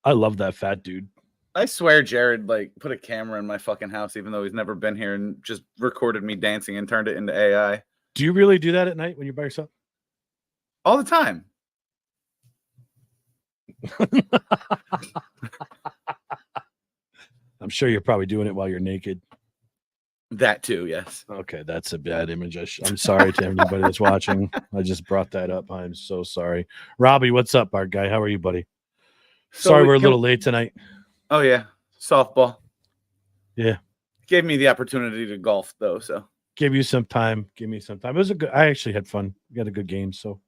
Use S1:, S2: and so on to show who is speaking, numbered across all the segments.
S1: I love that fat dude.
S2: I swear Jared put a camera in my fucking house, even though he's never been here, and just recorded me dancing and turned it into AI.
S1: Do you really do that at night when you're by yourself?
S2: All the time.
S1: I'm sure you're probably doing it while you're naked.
S2: That too, yes.
S1: Okay, that's a bad image. I'm sorry to anybody that's watching. I just brought that up. I'm so sorry. Robbie, what's up, our guy? How are you, buddy? Sorry we're a little late tonight.
S2: Oh, yeah. Softball.
S1: Yeah.
S2: Gave me the opportunity to golf, though, so.
S1: Give me some time. It was I actually had fun. We had a good game, so.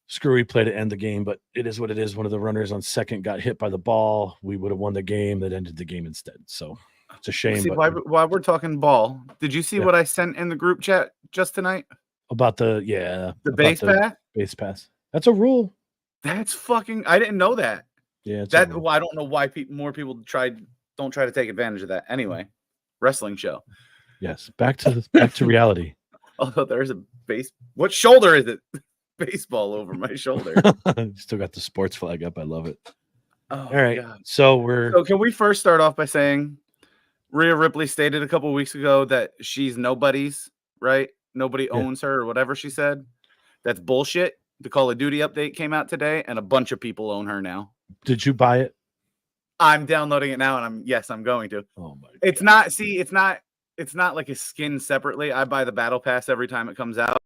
S1: Screwy play to end the game, but it is what it is. One of the runners on second got hit by the ball. We would have won the game. That ended the game instead, so. It's a shame.
S2: See, while we're talking ball, did you see what I sent in the group chat just tonight?
S1: About the
S2: base pass?
S1: Base pass. That's a rule.
S2: That's fucking. I didn't know that.
S1: Yeah,
S2: I don't know why more people don't try to take advantage of that. Anyway, wrestling show.
S1: Yes, back to reality.
S2: Although there's a base. What shoulder is it? Baseball over my shoulder.
S1: Still got the sports flag up. I love it.
S2: Oh,
S1: all right.
S2: God.
S1: So
S2: can we first start off by saying Rhea Ripley stated a couple of weeks ago that she's nobody's, right? Nobody owns her or whatever she said. That's bullshit. The Call of Duty update came out today, and a bunch of people own her now.
S1: Did you buy it?
S2: I'm downloading it now, and I'm going to.
S1: Oh my God.
S2: It's not like a skin separately. I buy the battle pass every time it comes out.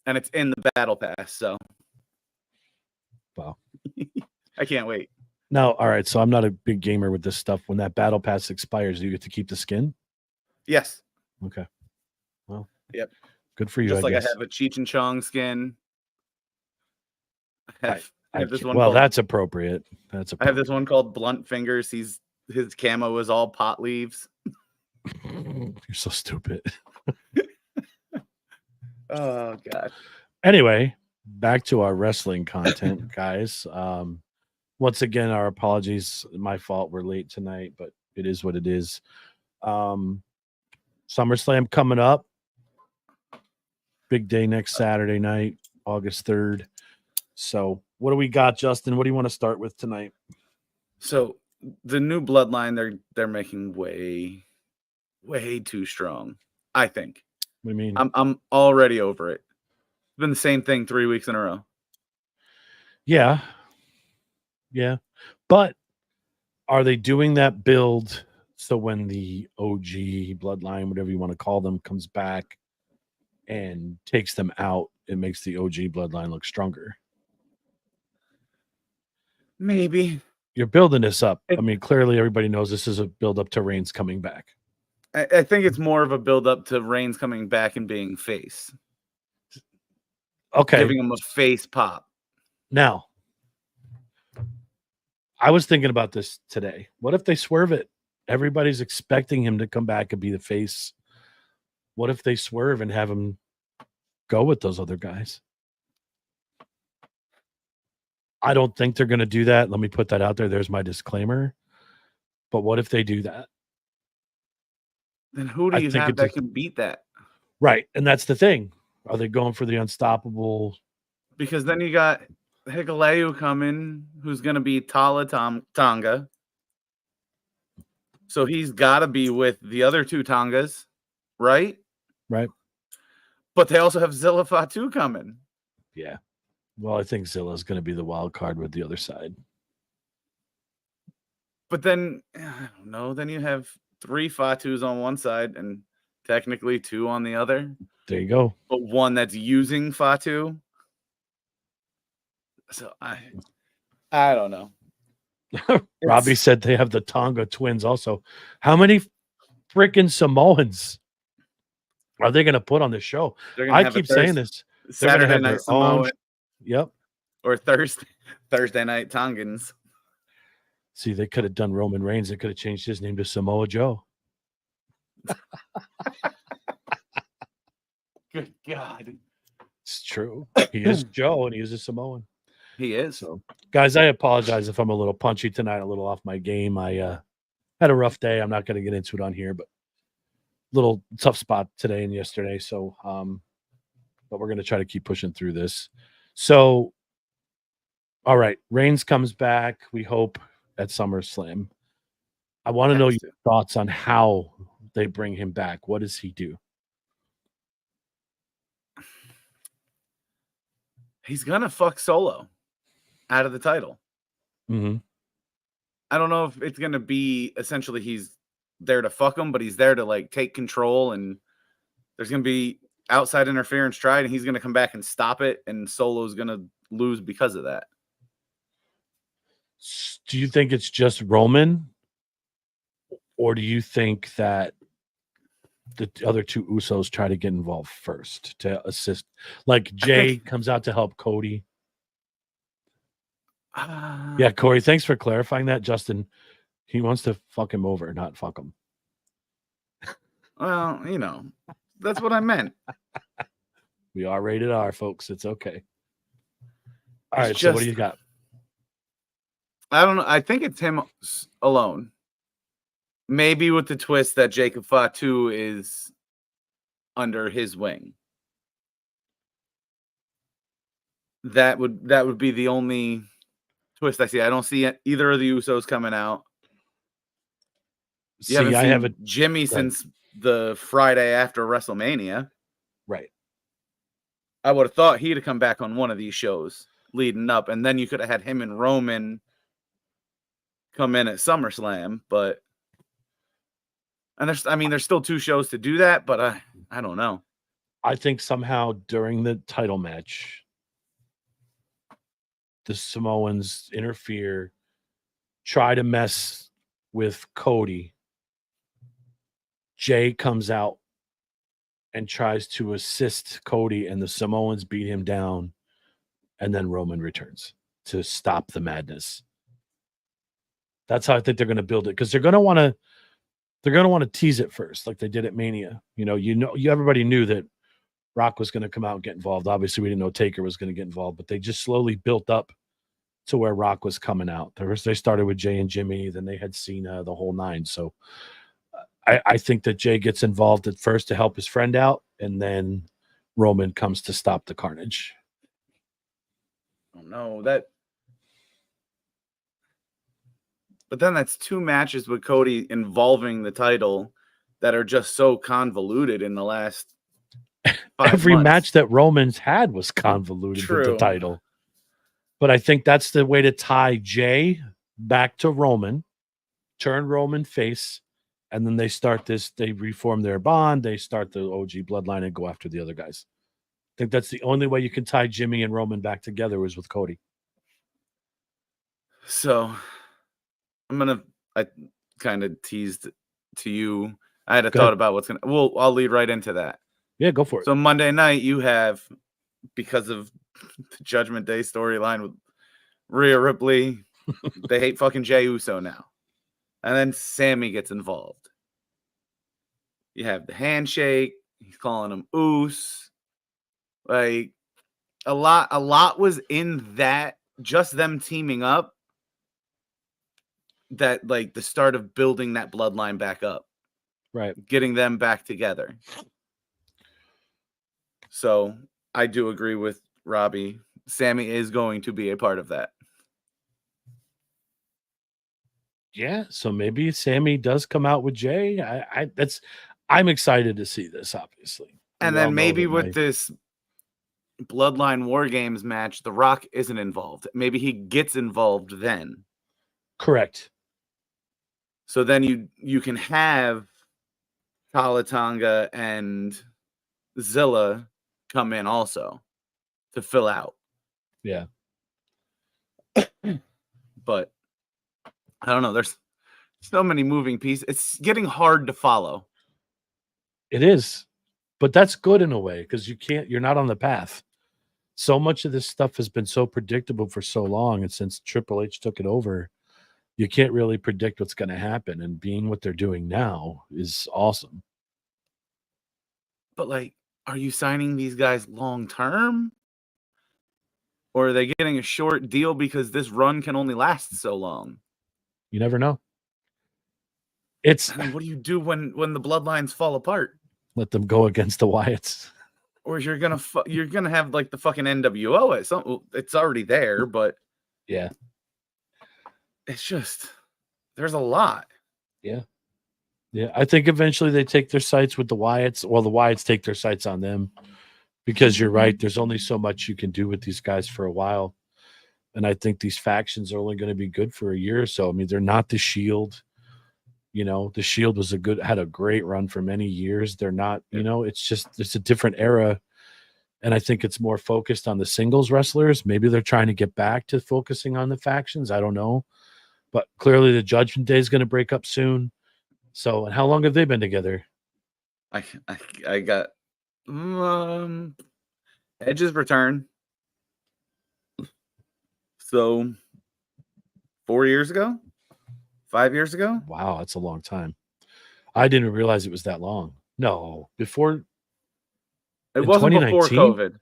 S2: And it's in the battle pass, so.
S1: Wow.
S2: I can't wait.
S1: Now, all right, so I'm not a big gamer with this stuff. When that battle pass expires, do you get to keep the skin?
S2: Yes.
S1: Okay. Well.
S2: Yep.
S1: Good for you.
S2: Just
S1: I
S2: have a Cheech and Chong skin. I have this one.
S1: Well, that's appropriate. I
S2: have this one called Blunt Fingers. His camo is all pot leaves.
S1: You're so stupid.
S2: Oh God.
S1: Anyway, back to our wrestling content, guys. Once again, our apologies. My fault. We're late tonight, but it is what it is. SummerSlam coming up. Big day next Saturday night, August 3rd. So what do we got, Justin? What do you want to start with tonight?
S2: So the new bloodline, they're making way too strong, I think.
S1: What do you mean?
S2: I'm already over it. It's been the same thing 3 weeks in a row.
S1: Yeah. But are they doing that build so when the OG bloodline, whatever you want to call them, comes back and takes them out, it makes the OG bloodline look stronger?
S2: Maybe.
S1: You're building this up. I mean, clearly everybody knows this is a build up to Reigns coming back.
S2: I think it's more of a build up to Reigns coming back and being face.
S1: Okay.
S2: Giving him a face pop.
S1: Now, I was thinking about this today. What if they swerve it? Everybody's expecting him to come back and be the face. What if they swerve and have him go with those other guys? I don't think they're going to do that. Let me put that out there. There's my disclaimer. But what if they do that?
S2: Then who do you have that can beat that?
S1: Right. And that's the thing. Are they going for the unstoppable?
S2: Because then you got Hikuleo coming, who's going to be Tala Tonga. So he's got to be with the other two Tongas, right?
S1: Right.
S2: But they also have Zilla Fatu coming.
S1: Yeah. Well, I think Zilla's going to be the wild card with the other side.
S2: But then, I don't know, then you have 3 Fatus on one side and technically 2 on the other.
S1: There you go.
S2: But one that's using Fatu. So I don't know.
S1: Robbie said they have the Tonga twins also. How many freaking Samoans are they going to put on the show? I keep saying this.
S2: Saturday night Samoan.
S1: Yep.
S2: Or Thursday night Tongans.
S1: See, they could have done Roman Reigns. They could have changed his name to Samoa Joe.
S2: Good God.
S1: It's true. He is Joe, and he is a Samoan.
S2: He is.
S1: So, guys, I apologize if I'm a little punchy tonight, a little off my game. I Had a rough day. I'm not going to get into it on here, but little tough spot today and yesterday. So, but we're going to try to keep pushing through this. So, all right, Reigns comes back. We hope at SummerSlam. I want to know
S2: Has
S1: your
S2: to.
S1: thoughts on how they bring him back. What does he do?
S2: He's gonna fuck Solo out of the title.
S1: Mm-hmm.
S2: I don't know if it's gonna be essentially he's there to fuck him, but he's there to like take control, and there's gonna be outside interference tried, and he's gonna come back and stop it, and Solo's gonna lose because of that.
S1: Do you think it's just Roman, or do you think that the other two Usos try to get involved first to assist? Like Jay comes out to help Cody. Yeah, Corey, thanks for clarifying that. Justin, he wants to fuck him over, not fuck him.
S2: Well, that's what I meant.
S1: We are rated R, folks. It's okay. All right,
S2: It's
S1: so what do
S2: just-
S1: you got?
S2: I don't know. I think it's him alone. Maybe with the twist that Jacob Fatu is under his wing. That would be the only twist I see. I don't see either of the Usos coming out. You haven't seen Jimmy since the Friday after WrestleMania.
S1: Right.
S2: I would have thought he'd have come back on one of these shows leading up, and then you could have had him and Roman come in at SummerSlam, but there's still 2 shows to do that, but I don't know.
S1: I think somehow during the title match, the Samoans interfere, try to mess with Cody. Jay comes out and tries to assist Cody, and the Samoans beat him down, and then Roman returns to stop the madness. That's how I think they're going to build it, because they're going to want to tease it first, like they did at Mania. Everybody knew that Rock was going to come out and get involved. Obviously, we didn't know Taker was going to get involved, but they just slowly built up to where Rock was coming out. They started with Jay and Jimmy, then they had Cena, the whole nine. So I think that Jay gets involved at first to help his friend out, and then Roman comes to stop the carnage.
S2: Oh no, but then that's 2 matches with Cody involving the title that are just so convoluted in the last 5
S1: Every
S2: months.
S1: match that Roman's had was convoluted with the title. But I think that's the way to tie Jay back to Roman, turn Roman face, and then they reform their bond, they start the OG bloodline and go after the other guys. I think that's the only way you can tie Jimmy and Roman back together is with Cody.
S2: So I kind of teased to you. I had a thought about I'll lead right into that.
S1: Yeah, go for it.
S2: So Monday night you have, because of the Judgment Day storyline with Rhea Ripley, they hate fucking Jey Uso now. And then Sammy gets involved. You have the handshake. He's calling him Oos. Like a lot was in that, just them teaming up, that like the start of building that bloodline back up.
S1: Right.
S2: Getting them back together. So I do agree with Robbie. Sammy is going to be a part of that.
S1: Yeah, so maybe Sammy does come out with Jay. I'm excited to see this, obviously.
S2: And then maybe with this Bloodline War Games match, The Rock isn't involved. Maybe he gets involved then.
S1: Correct.
S2: So then you can have Talatanga and Zilla come in also to fill out.
S1: Yeah.
S2: But I don't know. There's so many moving pieces. It's getting hard to follow.
S1: It is. But that's good in a way, because you're not on the path. So much of this stuff has been so predictable for so long, and since Triple H took it over, you can't really predict what's going to happen. And being what they're doing now is awesome.
S2: But like, are you signing these guys long term? Or are they getting a short deal because this run can only last so long?
S1: You never know. It's
S2: And then what do you do when the bloodlines fall apart?
S1: let them go against the Wyatts.
S2: Or you're gonna have like the fucking NWO at some. It's already there, but
S1: Yeah.
S2: it's just there's a lot.
S1: Yeah. Yeah. I think eventually they take their sights with the Wyatts. Well, the Wyatts take their sights on them because you're right. There's only so much you can do with these guys for a while. And I think these factions are only going to be good for a year or so. I mean, they're not the Shield. You know, the Shield had a great run for many years. They're not, it's a different era. And I think it's more focused on the singles wrestlers. Maybe they're trying to get back to focusing on the factions. I don't know. But clearly the Judgment Day is going to break up soon. So, and how long have they been together?
S2: I got Edge's return. So 4 years ago? 5 years ago?
S1: Wow, that's a long time. I didn't realize it was that long. No, before
S2: It
S1: in
S2: wasn't before
S1: 2019?
S2: COVID.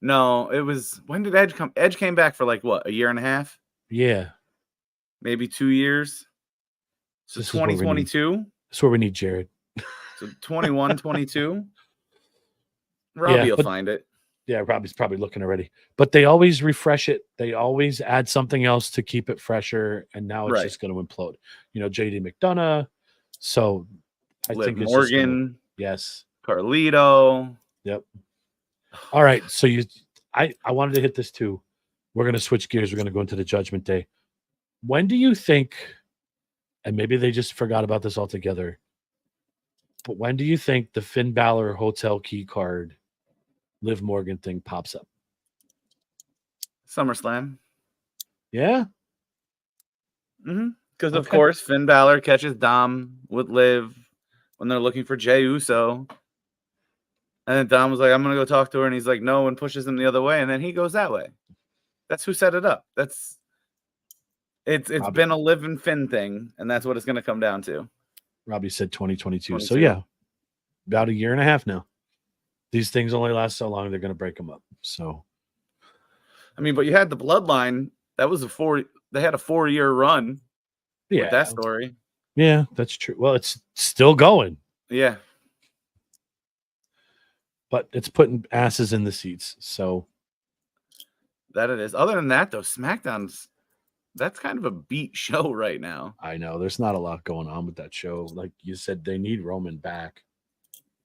S2: No, it was when did Edge come? Edge came back for like what, a year and a half?
S1: Yeah.
S2: Maybe 2 years. So
S1: This is where we need
S2: 2022.
S1: This is where we need Jared.
S2: So 21, 22. Robbie
S1: Yeah,
S2: will
S1: but
S2: find it.
S1: yeah, Robbie's probably looking already. But they always refresh it. They always add something else to keep it fresher. And now it's
S2: Right.
S1: just going to implode. You know, JD McDonough. So I
S2: Liv
S1: think it's just gonna,
S2: Morgan,
S1: yes.
S2: Carlito.
S1: Yep. All right. So I wanted to hit this too. We're going to switch gears. We're going to go into the Judgment Day. When do you think, and maybe they just forgot about this altogether, but when do you think the Finn Balor hotel key card Liv Morgan thing pops up?
S2: SummerSlam.
S1: Yeah.
S2: Because of course Finn Balor catches Dom with Liv when they're looking for Jey Uso. And then Dom was like, I'm gonna go talk to her, and he's like, no, and pushes him the other way, and then he goes that way. That's who set it up. It's
S1: Robbie.
S2: been a Liv and Finn thing, and that's what it's gonna come down to.
S1: Robbie said 2022. So yeah, about a year and a half now. These things only last so long, they're gonna break them up. So
S2: I mean, but you had the bloodline. That was they had a 4-year run with that story.
S1: Yeah, that's true. Well, it's still going.
S2: Yeah.
S1: But it's putting asses in the seats. So
S2: that it is. Other than that, though, that's kind of a beat show right now.
S1: I know there's not a lot going on with that show. Like you said, they need Roman back.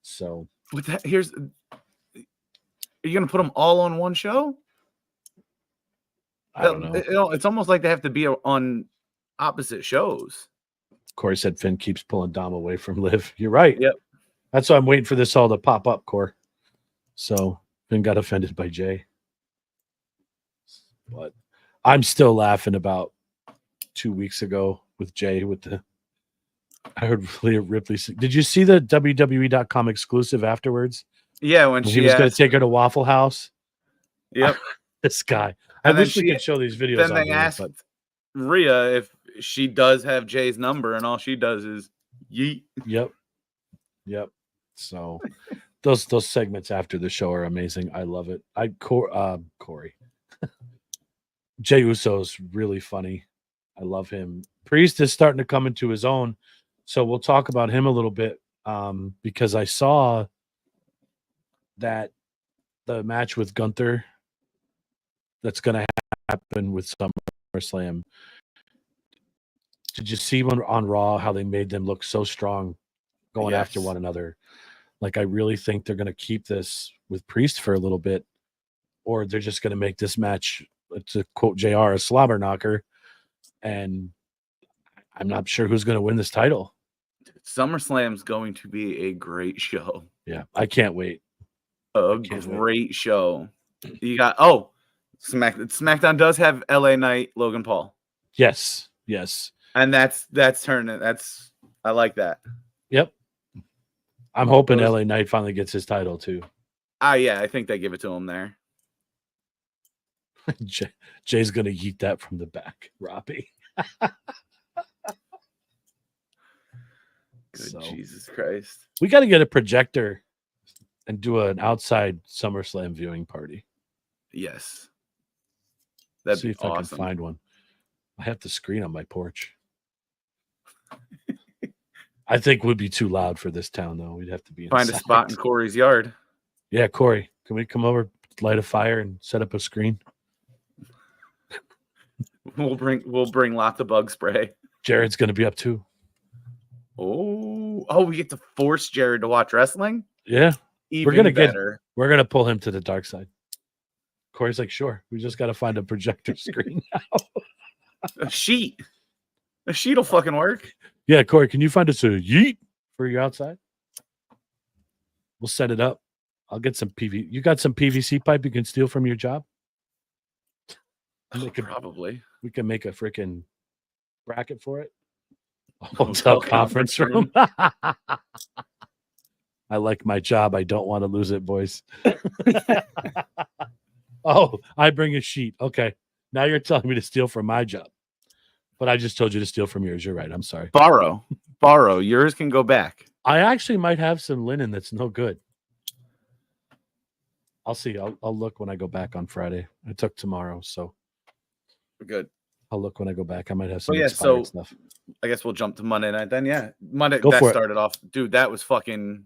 S1: So
S2: with that, are you gonna put them all on one show?
S1: I don't know.
S2: It's almost like they have to be on opposite shows.
S1: Corey said Finn keeps pulling Dom away from Liv. You're right.
S2: Yep.
S1: That's why I'm waiting for this all to pop up, Corey. So Finn got offended by Jay. But I'm still laughing about 2 weeks ago with Jay I heard Leah Ripley. Did you see the WWE.com exclusive afterwards?
S2: Yeah, when
S1: he was going to take her to Waffle House.
S2: Yep.
S1: This guy. I wish we could show these videos.
S2: Then they asked Rhea if she does have Jay's number, and all she does is yeet.
S1: Yep. So those segments after the show are amazing. I love it. Corey. Jey Uso's really funny. I love him. Priest is starting to come into his own. So we'll talk about him a little bit because I saw that the match with Gunther that's going to happen with SummerSlam. Did you see on Raw how they made them look so strong going after one another? Like, I really think they're going to keep this with Priest for a little bit, or they're just going to make this match, to quote JR, a slobber knocker. And I'm not sure who's going to win this title.
S2: SummerSlam's going to be a great show.
S1: Yeah, I can't wait.
S2: Great show. You got SmackDown does have LA Knight, Logan Paul.
S1: Yes.
S2: And that's turning. I like that.
S1: Yep. I'm hoping LA Knight finally gets his title too.
S2: Yeah, I think they give it to him there.
S1: Jay's gonna yeet that from the back, Robbie.
S2: Jesus Christ.
S1: We got to get a projector and do an outside SummerSlam viewing party.
S2: Yes. That'd
S1: See
S2: be
S1: if
S2: awesome.
S1: I can find one. I have the screen on my porch. I think would be too loud for this town, though. We'd have to be inside.
S2: Find a spot in Corey's yard.
S1: Yeah, Corey, can we come over, light a fire, and set up a screen?
S2: We'll bring lots of bug spray.
S1: Jared's going to be up too.
S2: Oh, we get to force Jared to watch wrestling?
S1: Yeah.
S2: Even better.
S1: We're going to pull him to the dark side. Corey's like, sure. We just got to find a projector screen now.
S2: A sheet. A sheet will fucking work.
S1: Yeah, Corey, can you find us a yeet for your outside? We'll set it up. I'll get some PVC. You got some PVC pipe you can steal from your job?
S2: Probably.
S1: We can make a freaking bracket for it. A hotel conference room. I like my job. I don't want to lose it, boys. Oh, I bring a sheet. Okay. Now you're telling me to steal from my job. But I just told you to steal from yours. You're right. I'm sorry.
S2: Borrow. Yours can go back.
S1: I actually might have some linen that's no good. I'll see. I'll look when I go back on Friday. I took tomorrow, so
S2: good.
S1: I'll look when I go back. I might have some stuff.
S2: I guess we'll jump to Monday night then. Yeah, Monday started off, dude. That was fucking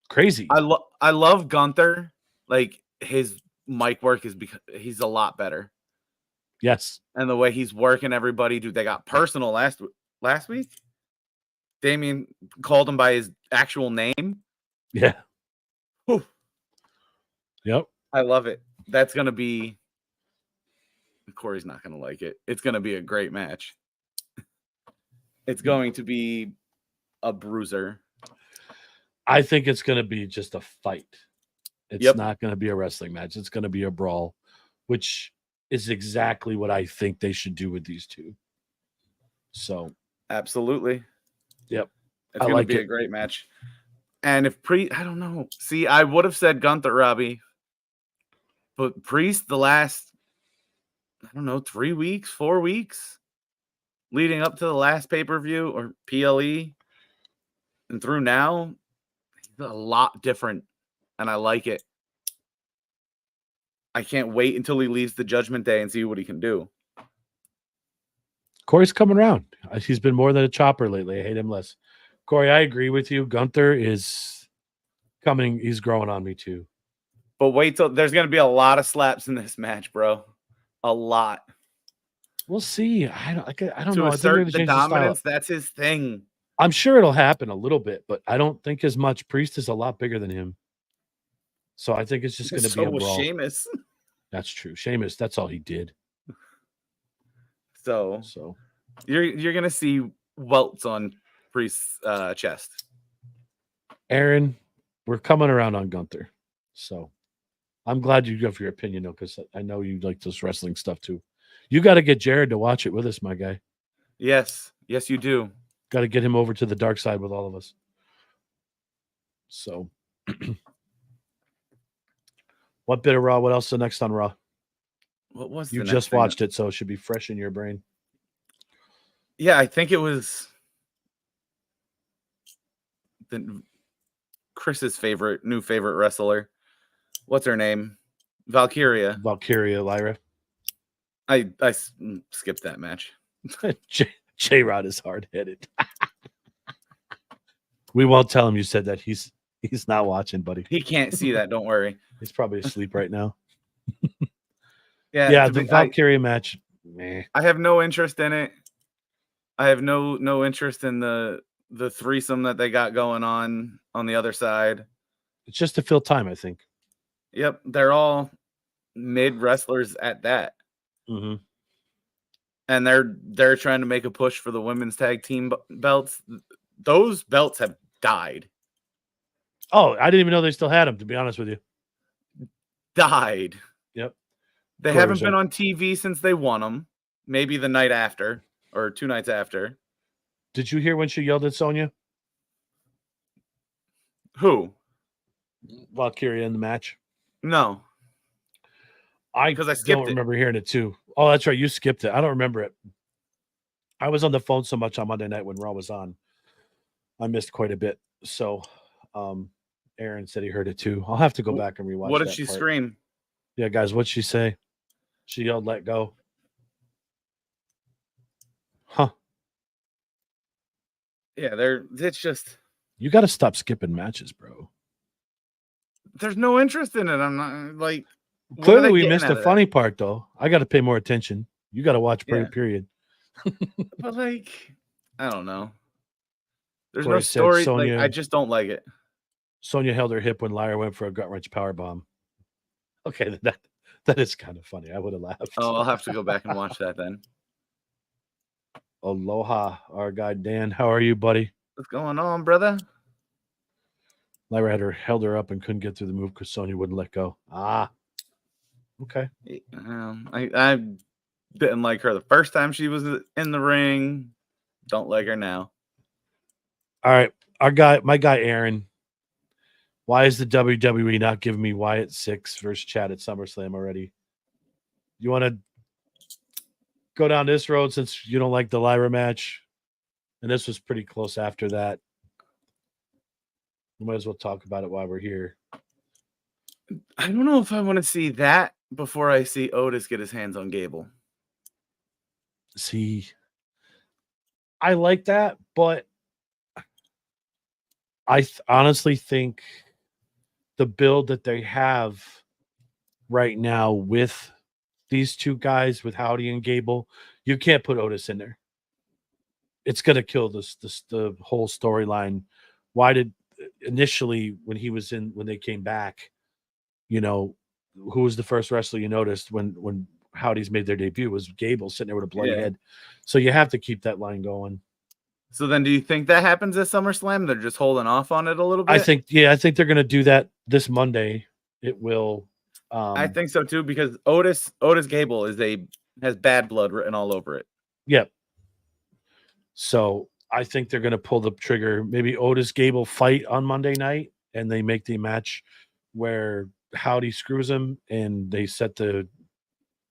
S1: crazy.
S2: I love Gunther. Like his mic work he's a lot better.
S1: Yes,
S2: and the way he's working everybody, dude. They got personal last week. Damien called him by his actual name.
S1: Yeah.
S2: Whew.
S1: Yep.
S2: I love it. That's gonna be. Corey's not gonna like it. It's gonna be a great match. It's going to be a bruiser.
S1: I think it's going to be just a fight. It's not going to be a wrestling match. It's going to be a brawl, which is exactly what I think they should do with these two. So,
S2: absolutely.
S1: Yep.
S2: It's going to be a great match. And if I don't know. See, I would have said Gunther, Robbie. But Priest, the last, 3 weeks, 4 weeks, leading up to the last pay-per-view or PLE and through now, he's a lot different. And I like it. I can't wait until he leaves the Judgment Day and see what he can do.
S1: Corey's coming around. He's been more than a chopper lately. I hate him less. Corey, I agree with you. Gunther is coming. He's growing on me too.
S2: But wait till there's going to be a lot of slaps in this match, bro. A lot.
S1: We'll see. I don't
S2: know.
S1: To
S2: assert the dominance, that's his thing.
S1: I'm sure it'll happen a little bit, but I don't think as much. Priest is a lot bigger than him. So I think it's just going to be a brawl.
S2: Sheamus.
S1: That's true. Sheamus, that's all he did.
S2: So you're going to see welts on Priest's chest.
S1: Aaron, we're coming around on Gunther. So I'm glad you give your opinion, though, because I know you like this wrestling stuff, too. You got to get Jared to watch it with us, my guy.
S2: Yes. Yes, you do.
S1: Got to get him over to the dark side with all of us. So, what bit of Raw? What else is the next on Raw?
S2: What was
S1: you just watched it, so it should be fresh in your brain.
S2: Yeah, I think it was Chris's new favorite wrestler. What's her name? Valkyria.
S1: Lyra.
S2: I skipped that match.
S1: J-Rod is hard-headed. We won't tell him you said that. He's not watching, buddy.
S2: He can't see that. Don't worry.
S1: He's probably asleep right now.
S2: Yeah,
S1: the Valkyria match. Meh.
S2: I have no interest in it. I have no interest in the threesome that they got going on the other side.
S1: It's just to fill time, I think.
S2: Yep, they're all mid wrestlers at that.
S1: Mm-hmm.
S2: And they're trying to make a push for the women's tag team belts. Those belts have died.
S1: Oh, I didn't even know they still had them, to be honest with you.
S2: Died.
S1: Yep.
S2: They haven't been on TV since they won them. Maybe the night after or 2 nights after.
S1: Did you hear when she yelled at Sonya?
S2: Who?
S1: Valkyria in the match.
S2: No. Because I skipped
S1: remember hearing it too. Oh, that's right. You skipped it. I don't remember it. I was on the phone so much on Monday night when Raw was on. I missed quite a bit. So Aaron said he heard it too. I'll have to go back and rewatch.
S2: What did she scream?
S1: Yeah, guys, what'd she say? She yelled, "Let go." Huh.
S2: Yeah, it's just
S1: You got to stop skipping matches, bro.
S2: there's no interest in it. I'm not like, what are
S1: Clearly,
S2: they
S1: we
S2: getting
S1: missed
S2: out
S1: the
S2: of that?
S1: funny part, though. I got to pay more attention. You got to watch
S2: Yeah,
S1: period.
S2: but like, I don't know. There's no
S1: Corey said
S2: story. Like, I just don't like it.
S1: Sonya held her hip when Lyra went for a gut wrench power bomb. Okay, that is kind of funny. I would have laughed.
S2: Oh, I'll have to go back and watch that then.
S1: Aloha, our guy Dan. How are you, buddy?
S2: What's going on, brother?
S1: Lyra held her up and couldn't get through the move because Sonya wouldn't let go. Ah, okay.
S2: I didn't like her the first time she was in the ring. Don't like her now.
S1: All right, my guy Aaron. Why is the WWE not giving me Wyatt 6 versus Chad at SummerSlam already? You want to go down this road since you don't like the Lyra match? And this was pretty close after that. We might as well talk about it while we're here.
S2: I don't know if I want to see that before I see Otis get his hands on Gable.
S1: See, I like that, but I honestly think the build that they have right now with these two guys, with Howdy and Gable, you can't put Otis in there. It's going to kill the whole storyline. Why did initially when they came back, who was the first wrestler you noticed when Howdy's made their debut was Gable sitting there with a bloody head. So you have to keep that line going.
S2: So then do you think that happens at SummerSlam? They're just holding off on it a little bit?
S1: I think they're going to do that this Monday. It will.
S2: I think so too, because Otis Gable has bad blood written all over it.
S1: Yep. So I think they're going to pull the trigger. Maybe Otis Gable fight on Monday night, and they make the match where Howdy screws him, and they set the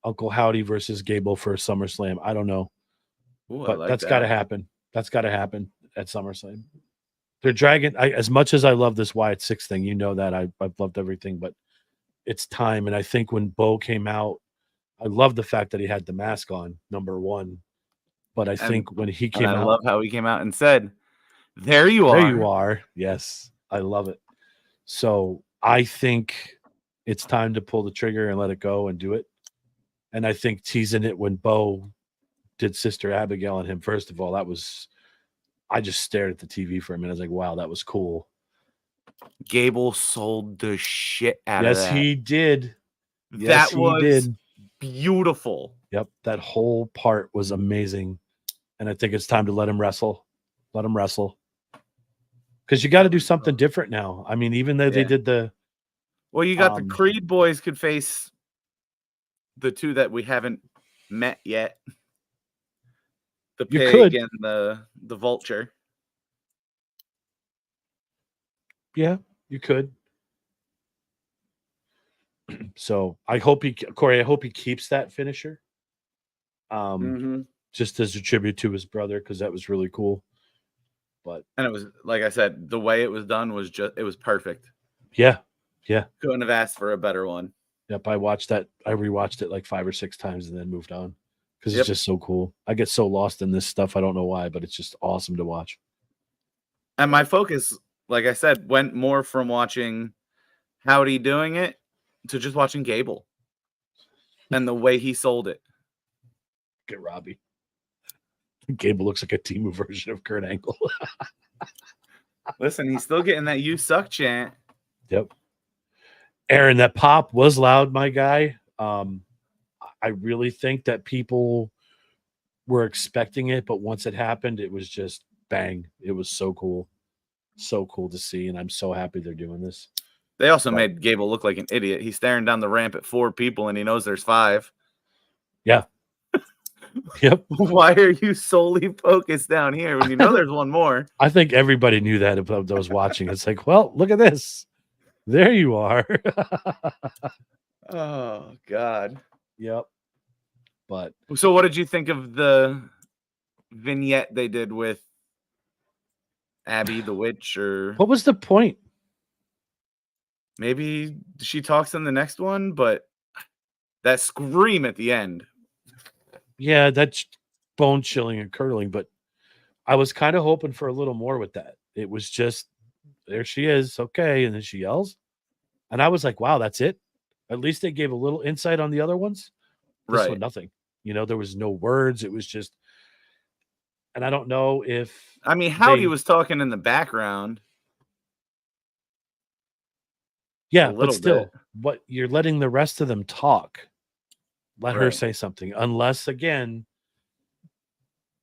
S1: Uncle Howdy versus Gable for SummerSlam. I don't know, but that's got to happen. That's got to happen at SummerSlam. They're dragging. As much as I love this Wyatt 6 thing, that I've loved everything, but it's time. And I think when Bo came out, I love the fact that he had the mask on, number one. But I think when he came out, I
S2: love how he came out and said, "There you
S1: are.
S2: There
S1: you are." Yes, I love it. So I think it's time to pull the trigger and let it go and do it. And I think teasing it when Bo did Sister Abigail on him, first of all, I just stared at the TV for a minute. I was like, wow, that was cool.
S2: Gable sold the shit out of that.
S1: Yes, he did.
S2: That was beautiful.
S1: Yep, that whole part was amazing. And I think it's time to let him wrestle. Let him wrestle. Because you got to do something different now. I mean, even though they did the...
S2: Well, you got the Creed boys could face the two that we haven't met yet. The Pig and the Vulture.
S1: Yeah, you could. So I hope Corey, I hope he keeps that finisher. Just as a tribute to his brother, because that was really cool.
S2: And it was, like I said, the way it was done was it was perfect.
S1: Yeah.
S2: Couldn't have asked for a better one.
S1: Yep, I rewatched it like 5 or 6 times and then moved on. Because it's just so cool. I get so lost in this stuff. I don't know why, but it's just awesome to watch.
S2: And my focus, like I said, went more from watching Howdy doing it to just watching Gable and the way he sold it.
S1: Get Robbie. Gable looks like a Temu version of Kurt Angle.
S2: Listen, he's still getting that "you suck" chant.
S1: Yep. Aaron, that pop was loud, my guy. I really think that people were expecting it, but once it happened, it was just bang. It was so cool. So cool to see, and I'm so happy they're doing this.
S2: They also made Gable look like an idiot. He's staring down the ramp at 4 people, and he knows there's 5.
S1: Yeah. Yep.
S2: Why are you solely focused down here when you know there's one more?
S1: I think everybody knew that if I was watching. It's like, well, look at this. There you are.
S2: Oh, God.
S1: Yep. But
S2: so what did you think of the vignette they did with Abby the witch? Or
S1: what was the point?
S2: Maybe she talks in the next one, but that scream at the end.
S1: Yeah, that's bone chilling and curdling, but I was kind of hoping for a little more with that. It was just there she is, okay, and then she yells, and I was like, wow, that's it. At least they gave a little insight on the other ones. This one,
S2: Right.
S1: nothing. There was no words. It was just, and I don't know if
S2: I mean, Howdy
S1: they,
S2: was talking in the background a
S1: yeah, but
S2: little bit.
S1: still, what you're letting the rest of them talk. Let her
S2: Right.
S1: say something, unless again,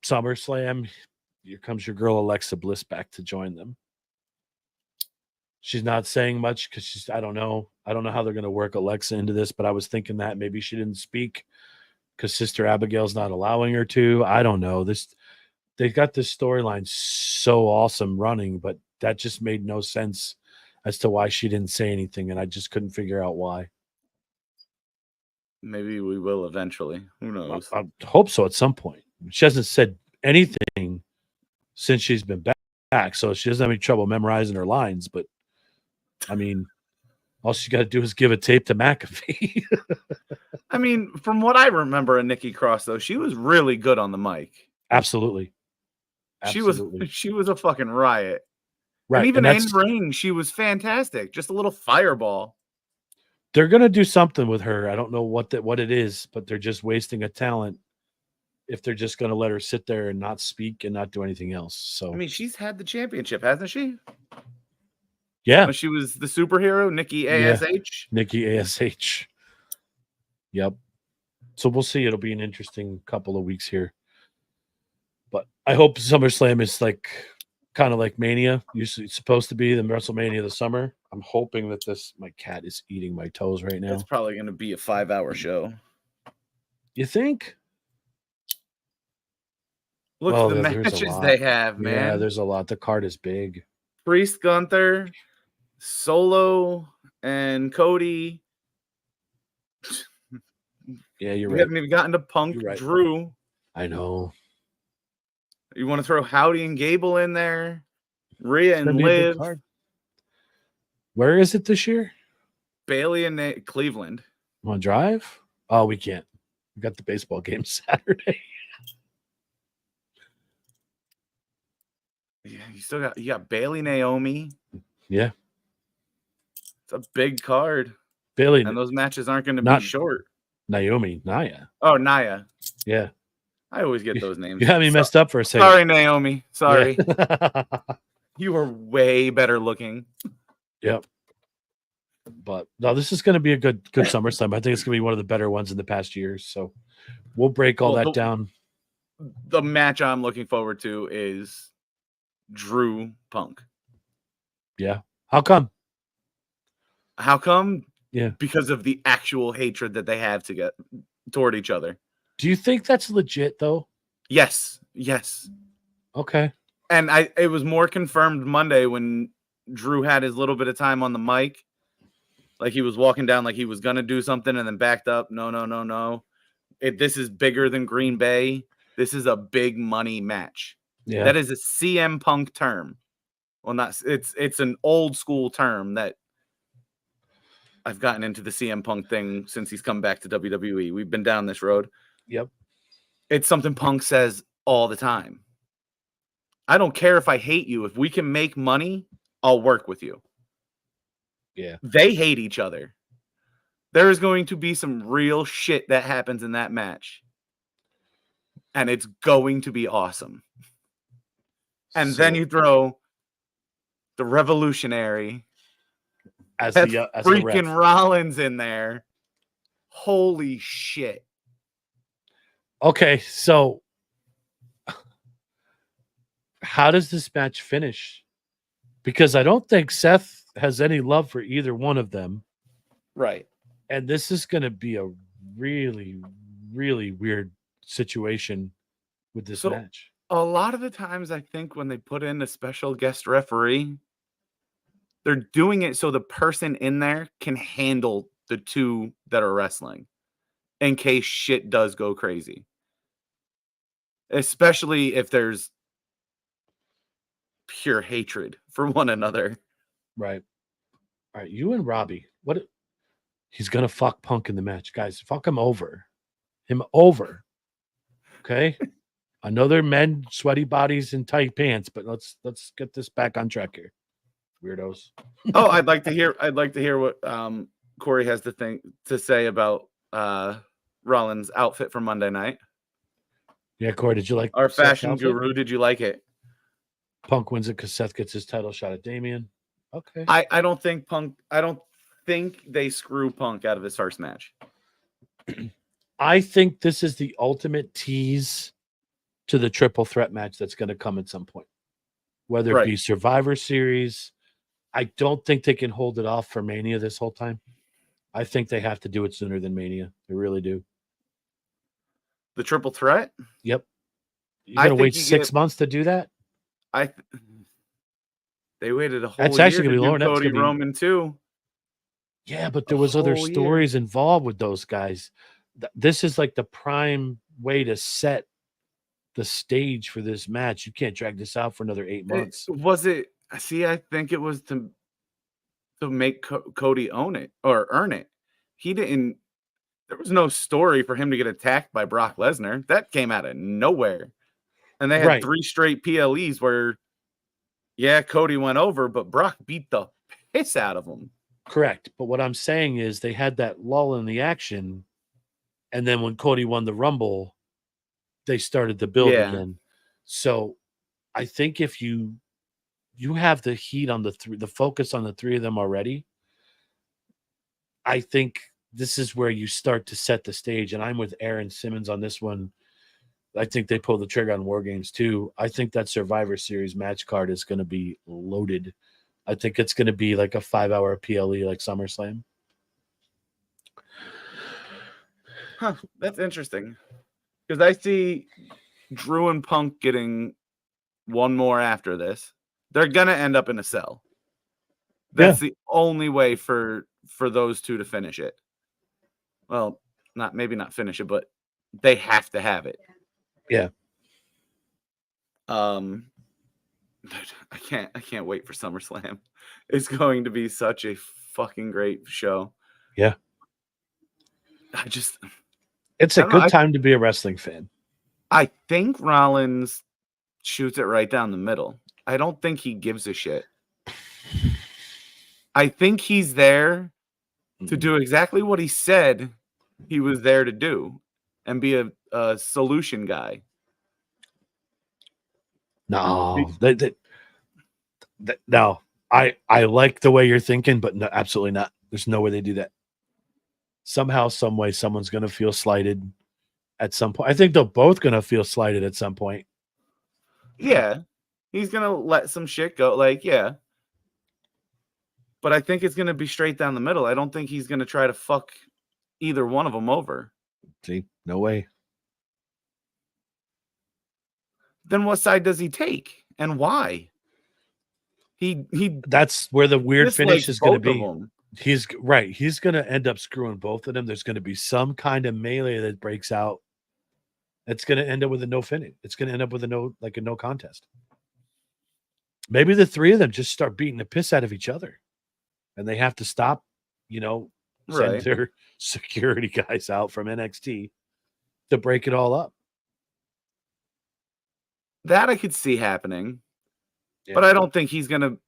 S1: SummerSlam. Here comes your girl Alexa Bliss back to join them. She's not saying much because she's. I don't know. I don't know how they're going to work Alexa into this, but I was thinking that maybe she didn't speak because Sister Abigail's not allowing her to. I don't know. They've got this storyline so awesome running, but that just made no sense as to why she didn't say anything, and I just couldn't figure out why.
S2: Maybe we will eventually. Who knows?
S1: I hope so at some point. She hasn't said anything since she's been back, so she doesn't have any trouble memorizing her lines. But I mean, all she got to do is give a tape to McAfee.
S2: I mean, from what I remember of Nikki Cross, though, she was really good on the mic.
S1: Absolutely.
S2: She was a fucking riot.
S1: Right.
S2: And even
S1: And
S2: in ring, she was fantastic. Just a little fireball.
S1: they're gonna do something with her. I don't know what it is, but they're just wasting a talent if they're just gonna let her sit there and not speak and not do anything else. So
S2: I mean, she's had the championship, hasn't she?
S1: yeah,
S2: When she was the superhero, Nikki ASH.
S1: Nikki ASH. Yep. So we'll see. It'll be an interesting couple of weeks here. But I hope SummerSlam is like kind of like Mania. Usually it's supposed to be the WrestleMania of the summer. I'm hoping that my cat is eating my toes right now.
S2: It's probably going to be a 5-hour show.
S1: You think?
S2: Look at the matches they have, man.
S1: Yeah, there's a lot. The card is big.
S2: Priest, Gunther, Solo, and Cody.
S1: Yeah, you're
S2: we
S1: right.
S2: haven't even gotten to Punk,
S1: Right.
S2: Drew.
S1: I know.
S2: You want to throw Howdy and Gable in there? Rhea and Liv.
S1: Where is it this year?
S2: Bailey and Cleveland.
S1: On Drive? Oh, we can't. We got the baseball game Saturday.
S2: Yeah, you got Bailey, Naomi.
S1: Yeah.
S2: It's a big card.
S1: Bailey.
S2: And those matches aren't going to be short.
S1: Naomi, Naya.
S2: Oh, Naya.
S1: Yeah.
S2: I always get those names.
S1: You had me messed up for a second.
S2: Sorry, Naomi. Sorry.
S1: Yeah.
S2: You are way better looking.
S1: Yep. But no, this is going to be a good SummerSlam. I think it's going to be one of the better ones in the past years. So we'll break all that down.
S2: The match I'm looking forward to is Drew Punk.
S1: Yeah. How come?
S2: Yeah. Because of the actual hatred that they have toward each other.
S1: Do you think that's legit though?
S2: Yes.
S1: Okay.
S2: And it was more confirmed Monday when Drew had his little bit of time on the mic. Like he was walking down like he was going to do something and then backed up. No. This is bigger than Green Bay. This is a big money match.
S1: Yeah.
S2: That is a CM Punk term. Well, it's an old school term that I've gotten into the CM Punk thing since he's come back to WWE. We've been down this road.
S1: Yep.
S2: It's something Punk says all the time. I don't care if I hate you. If we can make money, I'll work with you.
S1: Yeah.
S2: They hate each other. There is going to be some real shit that happens in that match. And it's going to be awesome. And then you throw the Revolutionary
S1: as
S2: freaking Rollins in there. Holy shit.
S1: Okay, so how does this match finish? Because I don't think Seth has any love for either one of them.
S2: Right.
S1: And this is going to be a really, really weird situation with this match.
S2: A lot of the times, I think when they put in a special guest referee, they're doing it so the person in there can handle the two that are wrestling in case shit does go crazy. Especially if there's pure hatred for one another.
S1: Right. All right. You and Robbie, he's going to fuck Punk in the match. Guys, fuck him over. Okay. I know they're men, sweaty bodies, and tight pants, but let's get this back on track here, weirdos.
S2: Oh, I'd like to hear what Corey has to say about Rollins' outfit for Monday night.
S1: Yeah, Corey, did you like
S2: Our
S1: Seth's
S2: fashion
S1: outfit?
S2: guru? Did you like it?
S1: Punk wins it because Seth gets his title shot at Damian. Okay.
S2: I don't think they screw Punk out of his first match.
S1: I think this is the ultimate tease to the triple threat match that's going to come at some point, whether it be Survivor Series. I don't think they can hold it off for Mania this whole time. I think they have to do it sooner than Mania. They really do.
S2: The triple threat?
S1: Yep. You got to wait 6 months to do that?
S2: They waited a whole
S1: That's
S2: year
S1: actually
S2: to
S1: gonna be
S2: do Cody Roman too.
S1: Yeah, but there was other stories involved with those guys. This is like the prime way to set the stage for this match. You can't drag this out for another 8 months.
S2: I think it was to make Cody own it or earn it. There was no story for him to get attacked by Brock Lesnar. That came out of nowhere. And they had 3 straight PLEs where, Cody went over, but Brock beat the piss out of him.
S1: Correct. But what I'm saying is they had that lull in the action. And then when Cody won the Rumble, they started to build again. So I think if you have the heat on the focus on the 3 of them already, I think this is where you start to set the stage. And I'm with Aaron Simmons on this one. I think they pull the trigger on War Games too. I think that Survivor Series match card is going to be loaded. I think it's going to be like a 5-hour PLE like SummerSlam.
S2: Huh, that's interesting. Because I see Drew and Punk getting one more after this. They're going to end up in a cell. That's the only way for those two to finish it. Well, maybe not finish it, but they have to have it.
S1: Yeah.
S2: I can't wait for SummerSlam. It's going to be such a fucking great show.
S1: Yeah. It's a good time to be a wrestling fan.
S2: I think Rollins shoots it right down the middle. I don't think he gives a shit. I think he's there to do exactly what he said he was there to do and be a solution guy.
S1: No, no. I like the way you're thinking, but no, absolutely not. There's no way they do that. Somehow, some way, someone's going to feel slighted at some point. I think they're both going to feel slighted at some point.
S2: Yeah, he's going to let some shit go. But I think it's going to be straight down the middle. I don't think he's going to try to fuck either one of them over.
S1: See, no way.
S2: Then what side does he take and why?
S1: That's where the weird finish is going to be. He's right. He's going to end up screwing both of them. There's going to be some kind of melee that breaks out. It's going to end up with a no finish. It's going to end up with a no contest. Maybe the 3 of them just start beating the piss out of each other, and they have to stop. Send their security guys out from NXT to break it all up.
S2: That I could see happening, but I don't think he's going to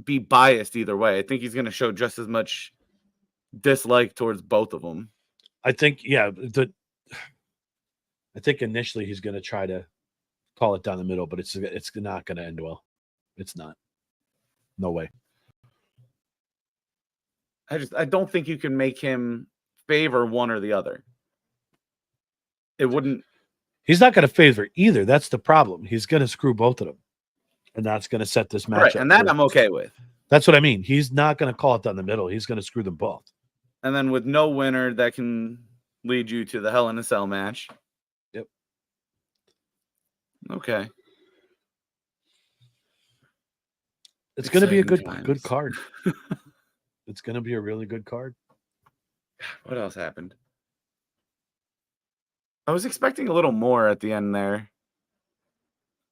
S2: be biased either way. I think he's going to show just as much dislike towards both of them.
S1: I think, I think initially he's going to try to call it down the middle, but it's not going to end well. It's not. No way.
S2: I don't think you can make him favor one or the other. It wouldn't.
S1: He's not going to favor either. That's the problem. He's going to screw both of them. And that's going to set this match up.
S2: And that I'm okay with.
S1: That's what I mean. He's not going to call it down the middle. He's going to screw them both.
S2: And then with no winner, that can lead you to the Hell in a Cell match.
S1: Yep.
S2: Okay.
S1: It's going to be a good card. It's going to be a really good card.
S2: What else happened? I was expecting a little more at the end there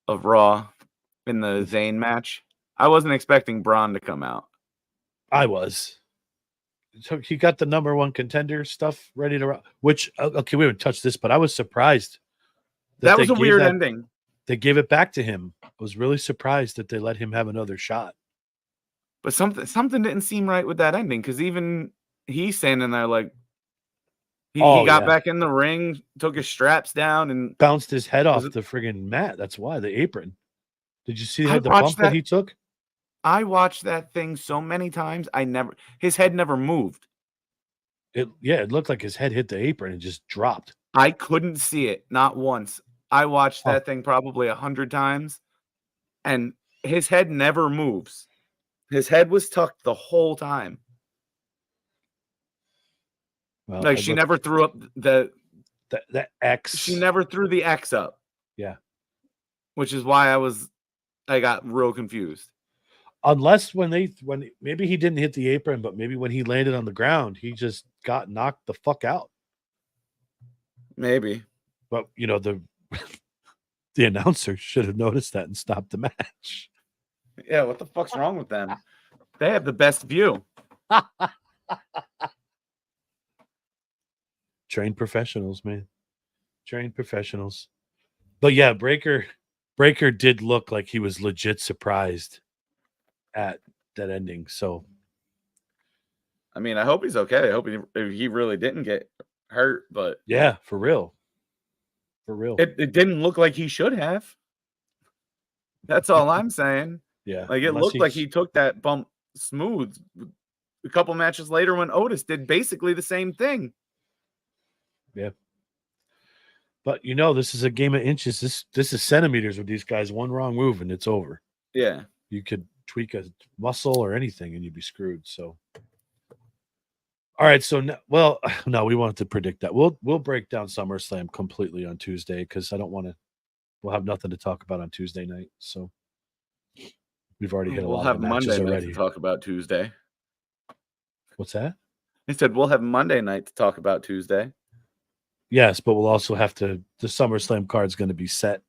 S2: of Raw in the Zayn match. I wasn't expecting Braun to come out.
S1: I was. So he got the number 1 contender stuff ready to rock, which, okay, we haven't touched this, but I was surprised
S2: That was a weird ending.
S1: They gave it back to him. I was really surprised that they let him have another shot.
S2: But something didn't seem right with that ending, because even he's standing there like he got back in the ring, took his straps down, and
S1: bounced his head off the friggin' mat. That's why, the apron. Did you see the bump that he took?
S2: I watched that thing so many times. His head never moved.
S1: It looked like his head hit the apron and just dropped.
S2: I couldn't see it, not once. I watched that thing probably 100 times, and his head never moves. His head was tucked the whole time. Well, like she never threw up the
S1: X.
S2: She never threw the X up.
S1: Yeah.
S2: Which is why I got real confused.
S1: Unless when maybe he didn't hit the apron, but maybe when he landed on the ground, he just got knocked the fuck out.
S2: Maybe.
S1: But the announcer should have noticed that and stopped the match.
S2: Yeah, what the fuck's wrong with them? They have the best view.
S1: Trained professionals, man. Trained professionals. But yeah, Breaker did look like he was legit surprised at that ending. So
S2: I mean, I hope he's okay. I hope he really didn't get hurt, but
S1: yeah, for real. For real.
S2: It didn't look like he should have. That's all I'm saying.
S1: Yeah.
S2: Like it looked like he took that bump smooth. A couple matches later when Otis did basically the same thing.
S1: Yeah. But this is a game of inches. This is centimeters with these guys. One wrong move and it's over.
S2: Yeah.
S1: You could tweak a muscle or anything and you'd be screwed. So all right, so no, we wanted to predict that. We'll break down SummerSlam completely on Tuesday because I don't want to. We'll have nothing to talk about on Tuesday night. So we've already hit a lot of matches
S2: Monday
S1: already.
S2: Night to talk about Tuesday.
S1: What's that?
S2: I said we'll have Monday night to talk about Tuesday.
S1: Yes, but we'll also have to. The SummerSlam card's going to be set,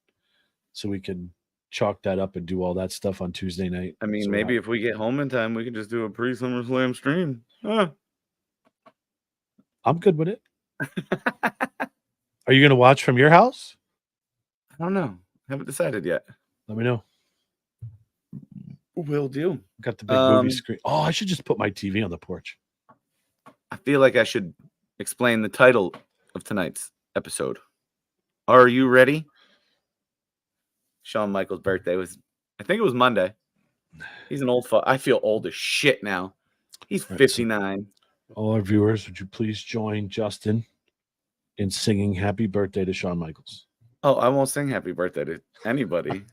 S1: so we can chalk that up and do all that stuff on Tuesday night.
S2: I mean, maybe if we get home in time, we can just do a pre-SummerSlam stream.
S1: I'm good with it. Are you going to watch from your house?
S2: I don't know. Haven't decided yet.
S1: Let me know.
S2: Will do.
S1: Got the big movie screen. Oh, I should just put my TV on the porch.
S2: I feel like I should explain the title of tonight's episode. Are you ready? Shawn Michaels' birthday was, I think it was Monday. He's an old fuck. I feel old as shit now. He's 59.
S1: So all our viewers, would you please join Justin in singing happy birthday to Shawn Michaels?
S2: Oh, I won't sing happy birthday to anybody.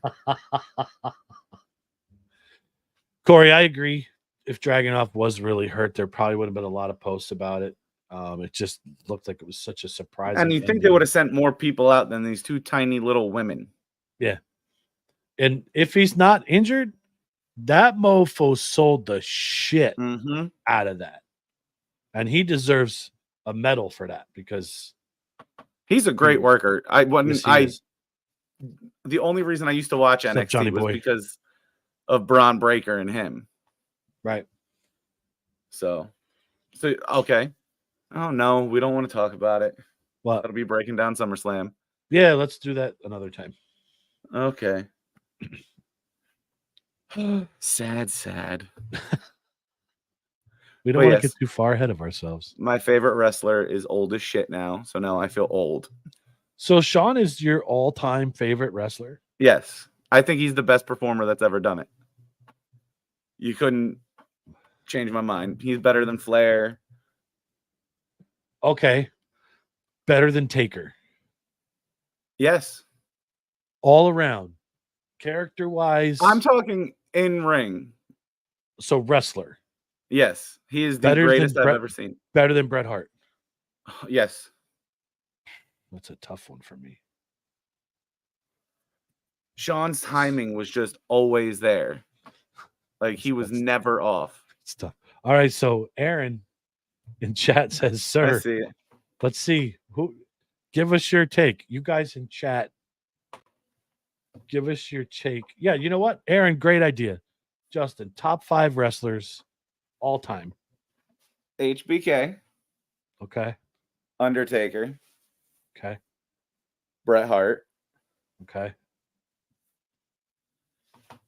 S1: Corey, I agree. If Dragunov was really hurt, there probably would have been a lot of posts about it. It just looked like it was such a surprise.
S2: And you think they would have sent more people out than these two tiny little women?
S1: Yeah. And if he's not injured, that mofo sold the shit out of that. And he deserves a medal for that because
S2: he's a great worker. The only reason I used to watch NXT was because of Braun Breaker and him.
S1: Right.
S2: So okay. Oh no, we don't want to talk about it.
S1: What?
S2: That'll be breaking down SummerSlam.
S1: Yeah, let's do that another time.
S2: Okay. Sad.
S1: We don't want to get too far ahead of ourselves.
S2: My favorite wrestler is old as shit now, so now I feel old.
S1: So Shawn is your all-time favorite wrestler?
S2: Yes. I think he's the best performer that's ever done it. You couldn't change my mind. He's better than Flair.
S1: Okay. Better than Taker.
S2: Yes.
S1: All around. Character-wise.
S2: I'm talking in ring.
S1: So wrestler.
S2: Yes. He is the greatest I've ever seen.
S1: Better than Bret Hart.
S2: Yes.
S1: That's a tough one for me.
S2: Shawn's timing was just always there. Like he was never off.
S1: It's tough. All right, so Aaron in chat says, "Sir,
S2: I see it.
S1: Let's see who. Give us your take. You guys in chat, give us your take. Yeah, you know what, Aaron? Great idea. Justin, top 5 wrestlers all time.
S2: HBK.
S1: Okay.
S2: Undertaker.
S1: Okay.
S2: Bret Hart.
S1: Okay.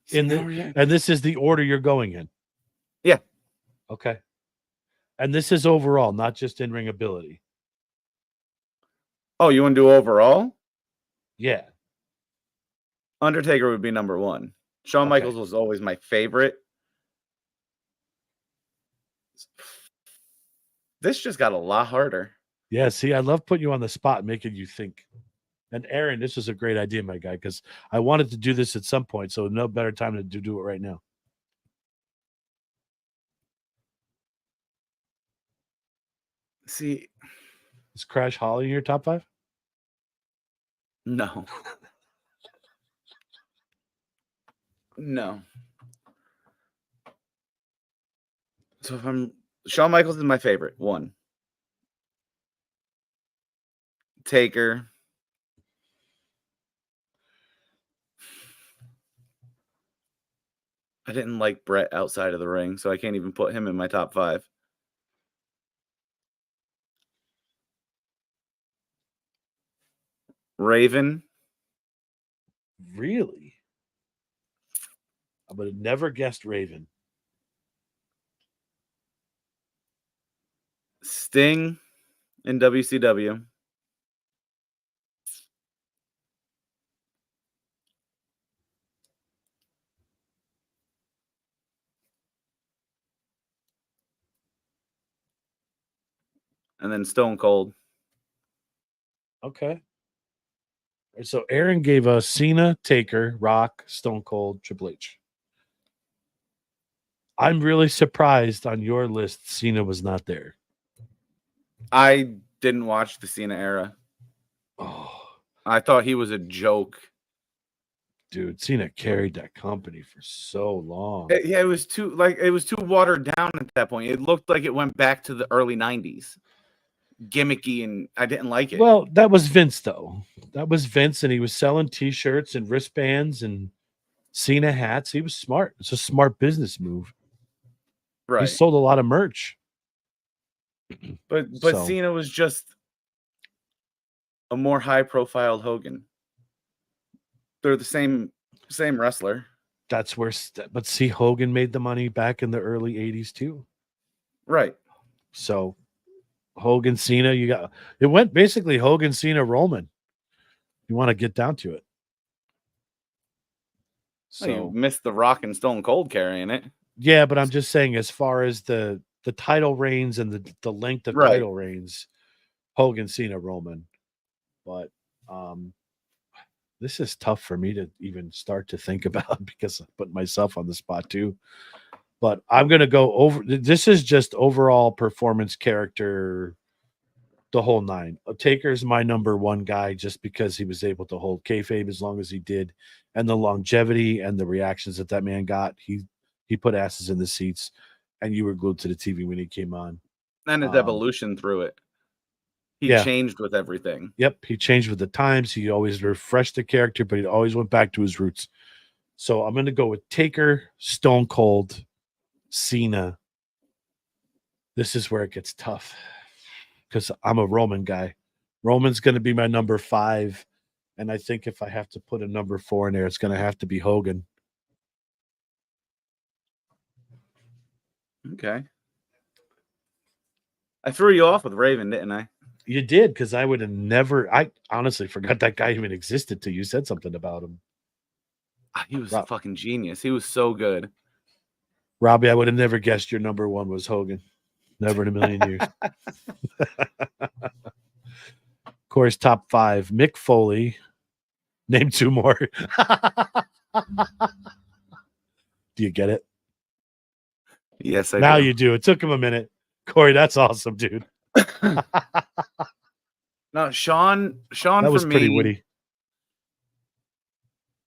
S2: See,
S1: And this is the order you're going in.
S2: Yeah.
S1: Okay. And this is overall, not just in ring ability.
S2: Oh, you want to do overall?
S1: Yeah.
S2: Undertaker would be number 1. Shawn
S1: Okay.
S2: Michaels was always my favorite. This just got a lot harder.
S1: Yeah. See, I love putting you on the spot, making you think. And Aaron, this is a great idea, my guy, because I wanted to do this at some point. So no better time to do it right now.
S2: See,
S1: is Crash Holly in your top 5?
S2: No. No. So if I'm Shawn Michaels is my favorite. 1. Taker. I didn't like Brett outside of the ring, so I can't even put him in my top 5. Raven.
S1: Really? I would have never guessed Raven.
S2: Sting in WCW. And then Stone Cold.
S1: Okay. So Aaron gave us Cena, Taker, Rock, Stone Cold, Triple H. I'm really surprised on your list Cena was not there.
S2: I didn't watch the Cena era.
S1: Oh,
S2: I thought he was a joke.
S1: dude, Cena carried that company for so long.
S2: Yeah, it was too watered down at that point. It looked like it went back to the early 90s. Gimmicky, and I didn't like it.
S1: Well, that was Vince, though. That was Vince, and he was selling T-shirts and wristbands and Cena hats. He was smart. It's a smart business move.
S2: Right.
S1: He sold a lot of merch.
S2: But
S1: So-
S2: Cena was just a more high-profile Hogan. They're the same wrestler.
S1: That's where, but see, Hogan made the money back in the early 80s, too.
S2: Right.
S1: So Hogan, Cena, it went basically Hogan, Cena, Roman. You want to get down to it. So
S2: You missed the Rock and Stone Cold carrying it.
S1: Yeah, but I'm just saying, as far as the title reigns and the length of
S2: Right.
S1: title reigns, Hogan, Cena, Roman. But this is tough for me to even start to think about because I put myself on the spot too. But I'm going to go over. This is just overall performance, character, the whole 9. Taker's my number 1 guy just because he was able to hold kayfabe as long as he did, and the longevity and the reactions that man got. He put asses in the seats, and you were glued to the TV when he came on.
S2: And his evolution through it. He changed with everything.
S1: Yep, he changed with the times. He always refreshed the character, but he always went back to his roots. So I'm going to go with Taker, Stone Cold, Cena. This is where it gets tough because I'm a Roman guy. Roman's going to be my number 5. And I think if I have to put a number 4 in there, it's going to have to be Hogan.
S2: Okay. I threw you off with Raven, didn't I?
S1: You did, because I would have never. I honestly forgot that guy even existed till you said something about him.
S2: He was a fucking genius. He was so good.
S1: Robbie, I would have never guessed your number 1 was Hogan. Never in a million years. Corey's top 5. Mick Foley. Name 2 more. Do you get it?
S2: Yes, I
S1: now
S2: do.
S1: You do. It took him a minute. Corey, that's awesome, dude.
S2: No, Sean
S1: that was
S2: for
S1: pretty
S2: me,
S1: witty.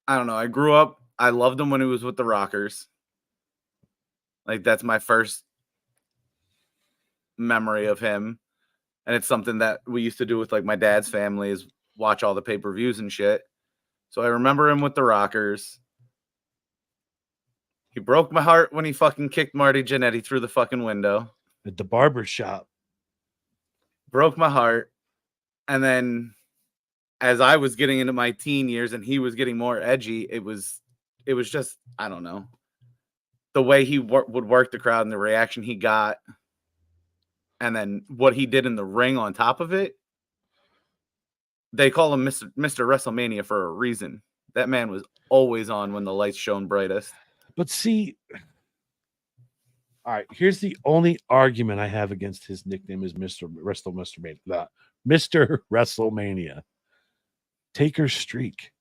S2: I don't know. I grew up. I loved him when he was with the Rockers. Like, that's my first memory of him. And it's something that we used to do with like my dad's family is watch all the pay-per-views and shit. So I remember him with the Rockers. He broke my heart when he fucking kicked Marty Jannetty through the fucking window.
S1: At the barber shop.
S2: Broke my heart. And then as I was getting into my teen years and he was getting more edgy, it was just, I don't know, the way he would work the crowd and the reaction he got, and then what he did in the ring on top of it. They call him Mr. WrestleMania for a reason. That man was always on when the lights shone brightest.
S1: But see, all right, here's the only argument I have against his nickname is Mr. WrestleMania. Taker's streak.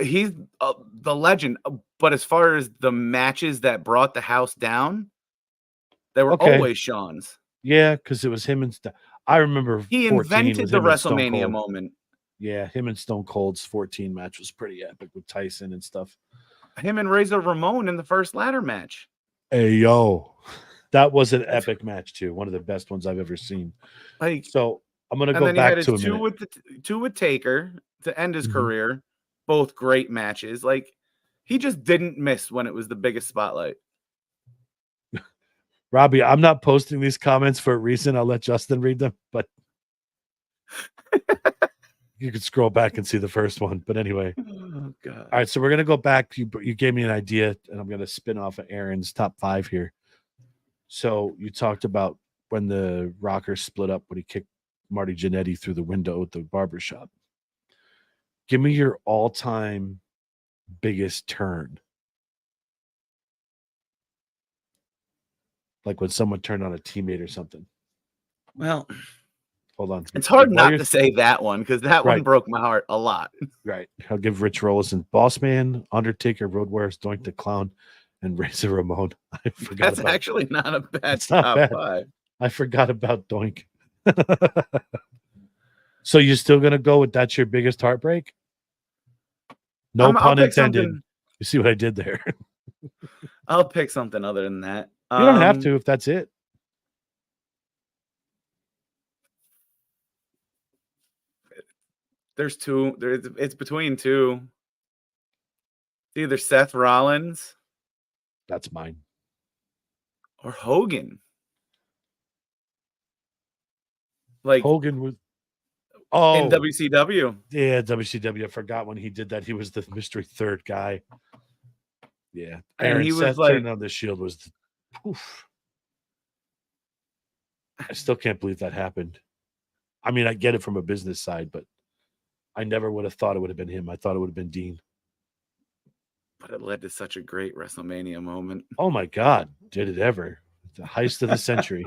S2: He's the legend. But as far as the matches that brought the house down, they were always Shawn's.
S1: Yeah, because it was him and I remember
S2: he
S1: 14
S2: invented
S1: was
S2: the
S1: him and Stone
S2: WrestleMania
S1: Cold.
S2: moment.
S1: Yeah, him and Stone Cold's 14 match was pretty epic with Tyson and stuff.
S2: Him and Razor Ramon in the first ladder match.
S1: Hey, yo. That was an epic match, too. One of the best ones I've ever seen.
S2: Like,
S1: so I'm going to go back to a minute.
S2: Two with Taker to end his career. Both great matches. Like, he just didn't miss when it was the biggest spotlight.
S1: Robbie, I'm not posting these comments for a reason. I'll let Justin read them, but you can scroll back and see the first one. But anyway.
S2: Oh, God.
S1: All right, so we're going to go back. You gave me an idea, and I'm going to spin off of Aaron's top 5 here. So you talked about when the Rockers split up when he kicked Marty Jannetty through the window at the barbershop. Give me your all-time biggest turn. Like when someone turned on a teammate or something.
S2: Well,
S1: hold on.
S2: It's hard not to say that one because that one broke my heart a lot.
S1: Right. I'll give Rich Rollison, Boss Man, Undertaker, Road Warriors, Doink the Clown, and Razor Ramon. I forgot.
S2: That's actually not a bad top 5.
S1: I forgot about Doink. So you're still gonna go with that's your biggest heartbreak? No pun intended. You see what I did there?
S2: I'll pick something other than that.
S1: You don't have to if that's it.
S2: There's two. It's between two. It's either Seth Rollins.
S1: That's mine.
S2: Or Hogan. Like
S1: Hogan was
S2: in WCW.
S1: Yeah, WCW. I forgot when he did that. He was the mystery third guy. Yeah.
S2: And he
S1: Seth
S2: was like
S1: turned on the Shield was oof. I still can't believe that happened. I mean, I get it from a business side, but I never would have thought it would have been him. I thought it would have been Dean.
S2: But it led to such a great WrestleMania moment.
S1: Oh my God. Did it ever? The heist of the century.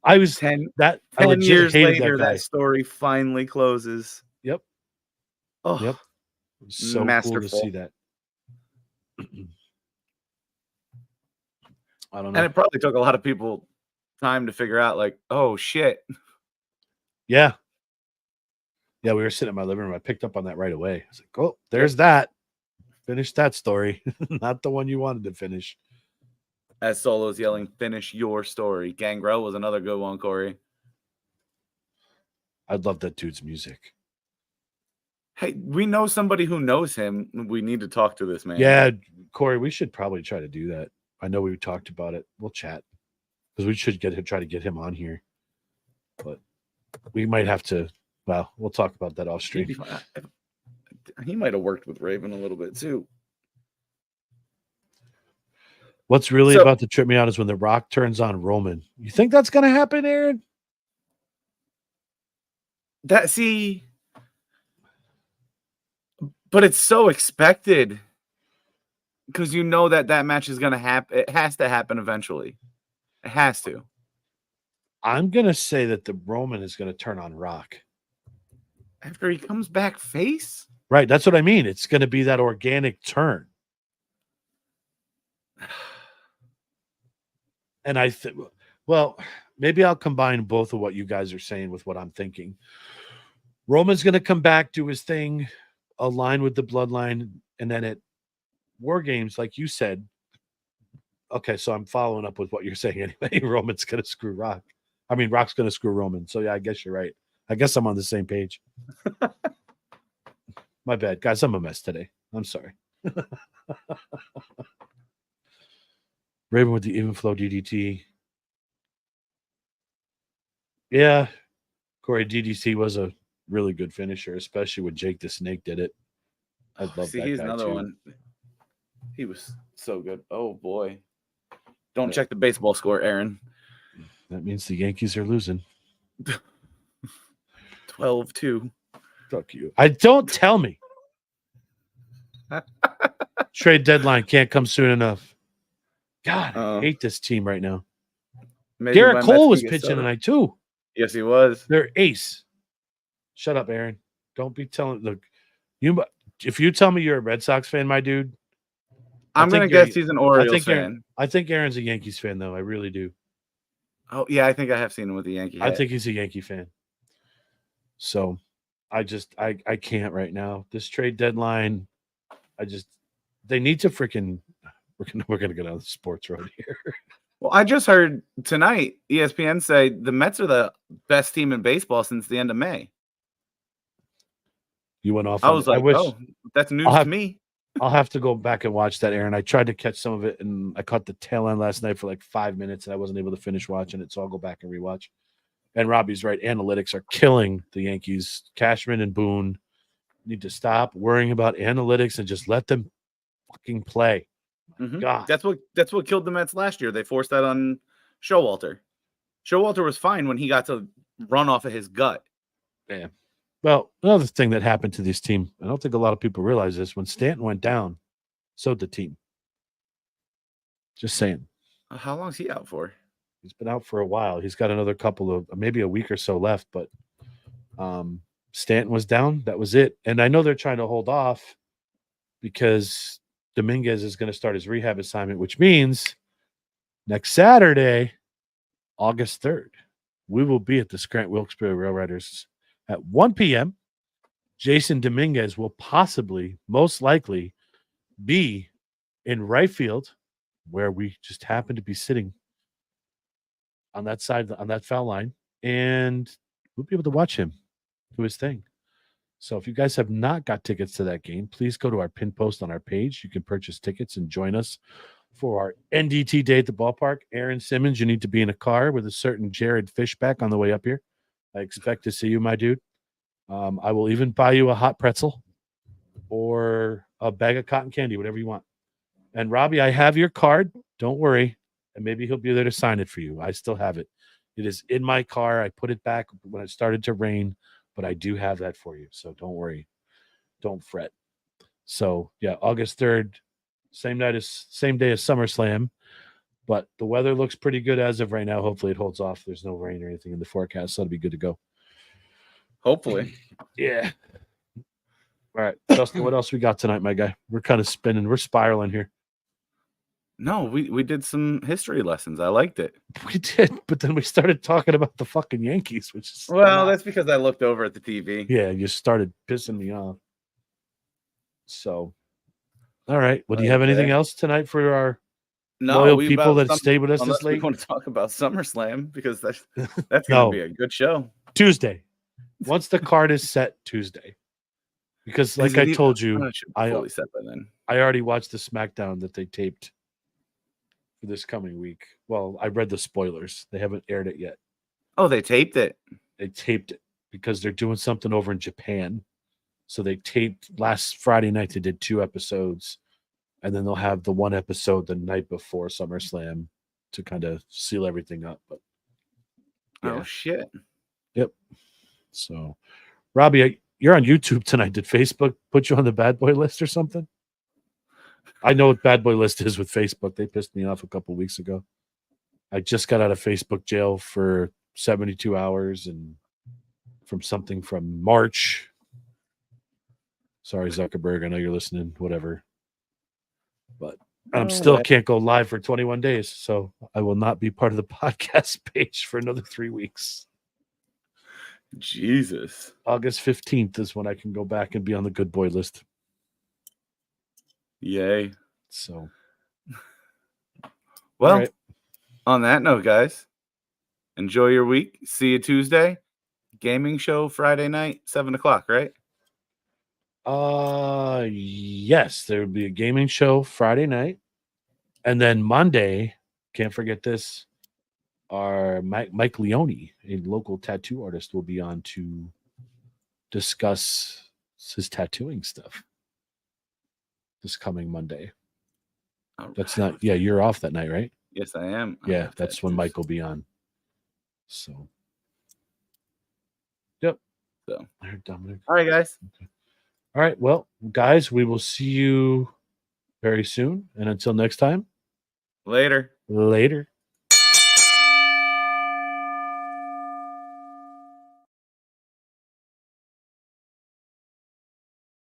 S1: I was
S2: 10
S1: 10
S2: years later, that story finally closes.
S1: Yep.
S2: Oh,
S1: yep. So
S2: masterful.
S1: Cool to see that. I don't know.
S2: And it probably took a lot of people time to figure out, like, oh shit.
S1: Yeah. Yeah, we were sitting in my living room. I picked up on that right away. I was like, oh, there's that. Finish that story. Not the one you wanted to finish.
S2: As Solo's yelling, finish your story. Gangrel was another good one, Corey.
S1: I love that dude's music.
S2: Hey, we know somebody who knows him. We need to talk to this man.
S1: Yeah, Corey, we should probably try to do that. I know we talked about it. We'll chat. Because we should try to get him on here. But we might have to, well, we'll talk about that off stream.
S2: He might have worked with Raven a little bit too.
S1: What's really about to trip me out is when The Rock turns on Roman. You think that's going to happen, Aaron?
S2: But it's so expected because you know that match is going to happen. It has to happen eventually. It has to.
S1: I'm going to say that the Roman is going to turn on Rock.
S2: After he comes back face?
S1: Right. That's what I mean. It's going to be that organic turn. And I think, well, maybe I'll combine both of what you guys are saying with what I'm thinking. Roman's going to come back, do his thing, align with the bloodline, and then at War Games, like you said, okay, so I'm following up with what you're saying anyway. Roman's going to screw Rock. I mean, Rock's going to screw Roman. So, yeah, I guess you're right. I guess I'm on the same page. My bad. Guys, I'm a mess today. I'm sorry. Raven with the even flow DDT. Yeah. Corey DDC was a really good finisher, especially when Jake the Snake did it. I love
S2: See,
S1: that
S2: he's
S1: guy
S2: another
S1: too.
S2: one. He was so good. Oh boy. Don't check the baseball score, Aaron.
S1: That means the Yankees are losing.
S2: 12-2.
S1: Fuck you. I don't tell me. Trade deadline can't come soon enough. God, I hate this team right now.
S2: Maybe
S1: Garrett
S2: my Mets
S1: Cole
S2: can
S1: was
S2: get
S1: pitching
S2: Soto.
S1: tonight too.
S2: Yes, he was.
S1: They're ace. Shut up, Aaron. Don't be telling. Look, you. If you tell me you're a Red Sox fan, my dude,
S2: I'm gonna guess he's an Orioles fan.
S1: I think Aaron's a Yankees fan, though. I really do.
S2: Oh yeah, I think I have seen him with the Yankee hat.
S1: I think he's a Yankee fan. So, I can't right now. This trade deadline, they need to freaking. We're gonna go down the sports road here.
S2: Well, I just heard tonight ESPN say the Mets are the best team in baseball since the end of May.
S1: You went off.
S2: I was like, oh, that's news to me.
S1: I'll have to go back and watch that, Aaron. I tried to catch some of it, and I caught the tail end last night for like 5 minutes, and I wasn't able to finish watching it, so I'll go back and rewatch. And Robbie's right. Analytics are killing the Yankees. Cashman and Boone need to stop worrying about analytics and just let them fucking play.
S2: Mm-hmm.
S1: God.
S2: That's what killed the Mets last year. They forced that on Showalter. Showalter was fine when he got to run off of his gut.
S1: Yeah. Well, another thing that happened to this team, I don't think a lot of people realize this, when Stanton went down, so did the team. Just saying.
S2: How long is he out for?
S1: He's been out for a while. He's got another couple of, maybe a week or so left, but Stanton was down. That was it. And I know they're trying to hold off because Dominguez is going to start his rehab assignment, which means next Saturday, August 3rd, we will be at the Scranton Wilkes-Barre Rail Riders at 1 p.m. Jason Dominguez will possibly, most likely, be in right field, where we just happen to be sitting on that side, on that foul line, and we'll be able to watch him do his thing. So if you guys have not got tickets to that game, please go to our pin post on our page. You can purchase tickets and join us for our NDT day at the ballpark. Aaron Simmons, you need to be in a car with a certain Jared Fishback on the way up here. I expect to see you, my dude. I will even buy you a hot pretzel or a bag of cotton candy, whatever you want. And Robbie, I have your card. Don't worry. And maybe he'll be there to sign it for you. I still have it. It is in my car. I put it back when it started to rain, but I do have that for you. So don't worry. Don't fret. So yeah, August 3rd, same day as SummerSlam. But the weather looks pretty good as of right now. Hopefully it holds off. There's no rain or anything in the forecast, so it'll be good to go.
S2: Hopefully.
S1: Yeah. All right. Justin, what else we got tonight, my guy? We're kind of spinning. We're spiraling here.
S2: No, we did some history lessons. I liked it.
S1: We did, but then we started talking about the fucking Yankees, which is
S2: that's because I looked over at the TV.
S1: Yeah, you started pissing me off. So, all right. Well, do you have anything else tonight for our loyal people that stay with us this late?
S2: We want to talk about SummerSlam because that's going to be a good show.
S1: Tuesday. Once the card is set, Tuesday. Because like I told you, I
S2: fully set by then.
S1: I already watched the SmackDown that they taped for this coming week. Well, I read the spoilers. They haven't aired it yet.
S2: Oh, they taped it.
S1: They taped it because they're doing something over in Japan. So they taped last Friday night. They did 2 episodes, and then they'll have the 1 episode the night before SummerSlam to kind of seal everything up. But
S2: oh shit!
S1: Yep. So, Robbie, you're on YouTube tonight. Did Facebook put you on the bad boy list or something? I know what bad boy list is with Facebook. They pissed me off a couple of weeks ago. I just got out of Facebook jail for 72 hours and from something from March. Sorry, Zuckerberg. I know you're listening, whatever. But I'm still can't go live for 21 days. So I will not be part of the podcast page for another 3 weeks.
S2: Jesus.
S1: August 15th is when I can go back and be on the good boy list.
S2: Yay.
S1: So.
S2: Well, on that note, guys, enjoy your week. See you Tuesday. Gaming show Friday night, 7:00, right?
S1: Yes, there will be a gaming show Friday night. And then Monday, can't forget this, our Mike Leone, a local tattoo artist, will be on to discuss his tattooing stuff this coming Monday. That's not, yeah, you're off that night, right?
S2: Yes, I am. I
S1: Yeah,
S2: have
S1: that's when
S2: tattoos.
S1: Mike will be on. So, yep.
S2: So,
S1: There, Dominic.
S2: all right, guys.
S1: Okay. All right. Well, guys, we will see you very soon. And until next time,
S2: Later.
S1: later.